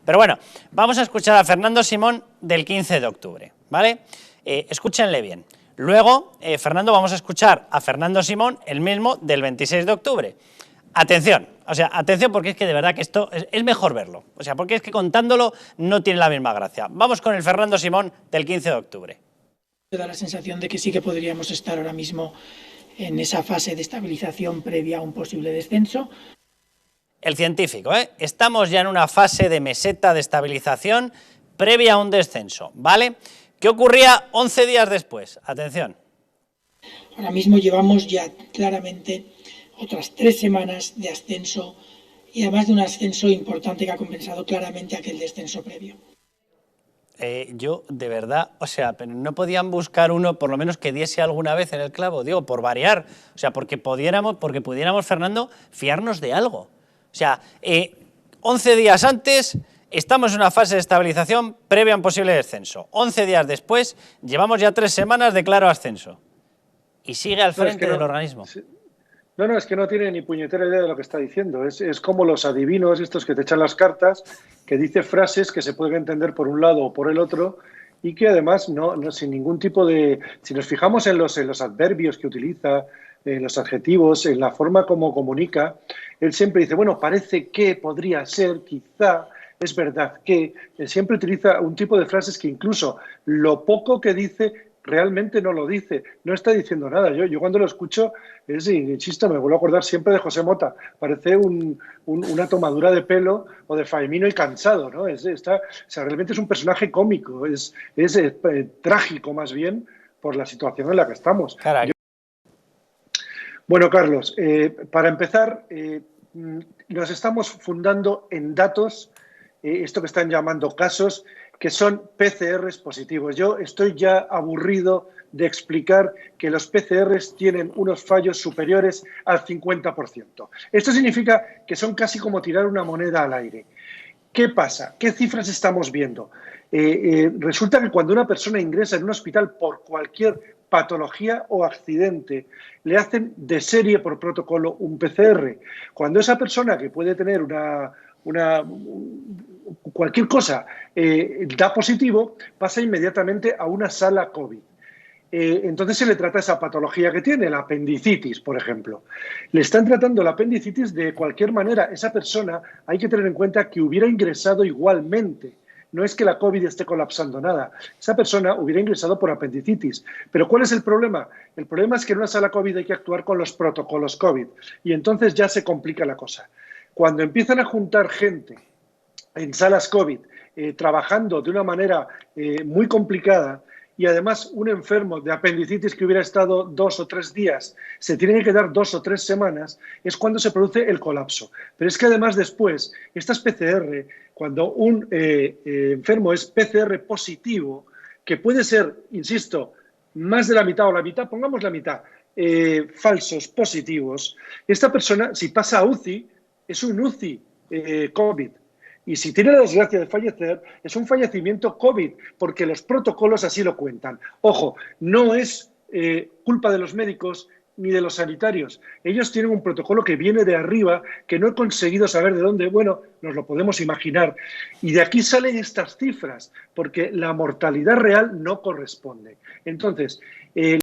Pero bueno, vamos a escuchar a Fernando Simón del 15 de octubre, ¿vale? Escúchenle bien. Luego, Fernando, vamos a escuchar a Fernando Simón, el mismo, del 26 de octubre. Atención, o sea, atención porque es que de verdad que esto es mejor verlo. O sea, porque es que contándolo no tiene la misma gracia. Vamos con el Fernando Simón del 15 de octubre. Me da la sensación de que sí que podríamos estar ahora mismo en esa fase de estabilización previa a un posible descenso. El científico, ¿eh? Estamos ya en una fase de meseta de estabilización previa a un descenso, ¿vale? ¿Qué ocurría 11 días después? Atención. Ahora mismo llevamos ya claramente otras 3 semanas de ascenso y además de un ascenso importante que ha compensado claramente aquel descenso previo. Yo, de verdad, o sea, pero no podían buscar uno, por lo menos que diese alguna vez en el clavo, digo, por variar, o sea, porque pudiéramos, Fernando, fiarnos de algo. O sea, 11 días antes estamos en una fase de estabilización previa a un posible descenso. 11 días después llevamos ya 3 semanas de claro ascenso. Y sigue al frente del organismo. Sí. No, es que no tiene ni puñetera idea de lo que está diciendo. Es como los adivinos estos que te echan las cartas, que dice frases que se pueden entender por un lado o por el otro y que además no sin ningún tipo de... Si nos fijamos en los adverbios que utiliza, en los adjetivos, en la forma como comunica, él siempre dice, bueno, parece que, podría ser, quizá, es verdad que... Él siempre utiliza un tipo de frases que incluso lo poco que dice realmente no lo dice, no está diciendo nada. Yo cuando lo escucho, insisto, me vuelvo a acordar siempre de José Mota. Parece una tomadura de pelo o de Faemino y cansado, ¿no? O sea, realmente es un personaje cómico, es trágico más bien por la situación en la que estamos. Bueno, Carlos, para empezar, nos estamos fundando en datos, esto que están llamando casos, que son PCRs positivos. Yo estoy ya aburrido de explicar que los PCRs tienen unos fallos superiores al 50%. Esto significa que son casi como tirar una moneda al aire. ¿Qué pasa? ¿Qué cifras estamos viendo? Resulta que cuando una persona ingresa en un hospital por cualquier patología o accidente, le hacen de serie por protocolo un PCR. Cuando esa persona que puede tener cualquier cosa da positivo, pasa inmediatamente a una sala COVID. Entonces se le trata esa patología que tiene, la apendicitis, por ejemplo. Le están tratando la apendicitis de cualquier manera. Esa persona hay que tener en cuenta que hubiera ingresado igualmente. No es que la COVID esté colapsando nada. Esa persona hubiera ingresado por apendicitis. Pero ¿cuál es el problema? El problema es que en una sala COVID hay que actuar con los protocolos COVID. Y entonces ya se complica la cosa. Cuando empiezan a juntar gente en salas COVID, trabajando de una manera muy complicada, y además un enfermo de apendicitis que hubiera estado 2 o 3 días se tiene que quedar 2 o 3 semanas, es cuando se produce el colapso. Pero es que además después, estas PCR, cuando un enfermo es PCR positivo, que puede ser, insisto, más de la mitad o la mitad, pongamos la mitad, falsos positivos, esta persona, si pasa a UCI, es un UCI COVID. Y si tiene la desgracia de fallecer, es un fallecimiento COVID, porque los protocolos así lo cuentan. Ojo, no es culpa de los médicos ni de los sanitarios. Ellos tienen un protocolo que viene de arriba, que no he conseguido saber de dónde. Bueno, nos lo podemos imaginar. Y de aquí salen estas cifras, porque la mortalidad real no corresponde. Entonces,